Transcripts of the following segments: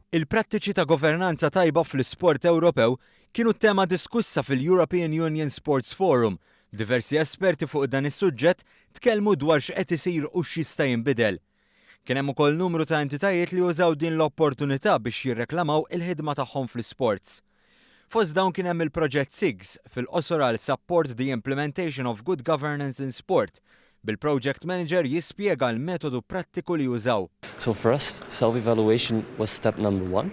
Il-prattiċi ta' governanza tajba fl-isport Ewropew kienu tema diskussa fil-European Union Sports Forum. Diversi esperti fuq dan is-suġġett tkellmu dwar x'qed isir u x'jista' jinbidel. Kien hemm ukoll numru ta' entitajiet li użaw din l-opportunità biex jirreklamaw il-ħidma tagħhom fl-isports. Fost dawn kien hemm il-proġett SIGS fil-qosor għal Support the Implementation of Good Governance in Sport. Bil-project manager jispjega l-metodu prattiku li jużaw. So for us, self-evaluation was step number one,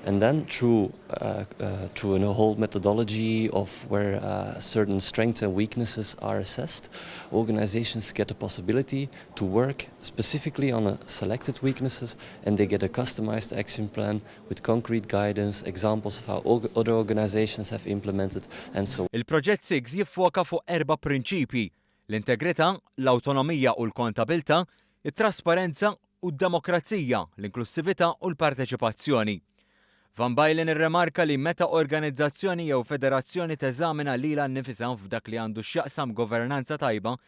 and then through a whole methodology of where certain strengths and weaknesses are assessed, organizations get the possibility to work specifically on selected weaknesses, and they get a customized action plan with concrete guidance, examples of how other organizations have implemented, and so on. Il-proġett SIGS jiffoka fuq 4 prinċipji: l-integrità, l-awtonomija u l-kontabilta, it-trasparenza u d-demokrazija, l-inklusività u l-parteċipazzjoni. Van Bajlen irremarka li meta organizzazzjoni jew federazzjoni teżamina lilha nnifisha f'dak li għandu x'jaqsam governanza tajba,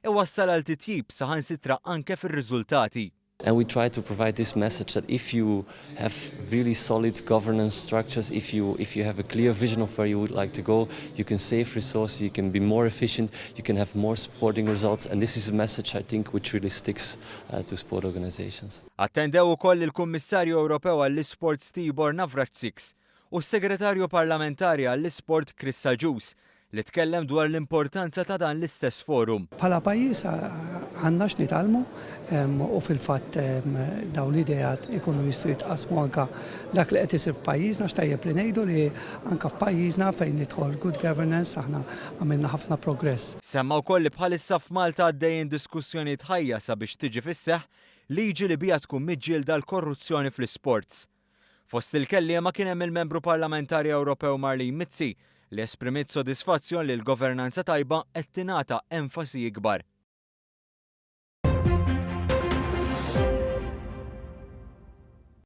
iwassal għal titjib saħansitra anke fir-riżultati. And we try to provide this message that if you have really solid governance structures, if you have a clear vision of where you would like to go, you can save resources, you can be more efficient, you can have more supporting results, and this is a message I think which really sticks to sport organizations. Attendew ukoll il-Kummissarju Ewropew għall-Isports Tibor Navracsics u s-Segretarju Parlamentari għall-Isport Chris Sajus li tkellem dwar l-importanza ta' dan l-istess forum. Bħala pajjiż għandna x'nitalmu u fil-fatt dawn l-idejat ikunu jistgħu jitqasmu anke dak li qed isir f'pajjiżna x'tajjeb li ngħidu li anke f'pajjiżna fejn nidħol good governance aħna għamilna ħafna progress. Semma wkoll li bħalissa f'Malta għaddejjin diskussjonijiet ħajja sabiex tiġi fis-seħħ liġi li bija tkun miġġielda l-korruzzjoni fl-isports. Fost il-kelliema kien hemm il-Membru Parlamentari Ewropew Marlene Mizzi li esprimiet sodisfazzjon li l-governanza tajba qed tingħata enfasi ikbar.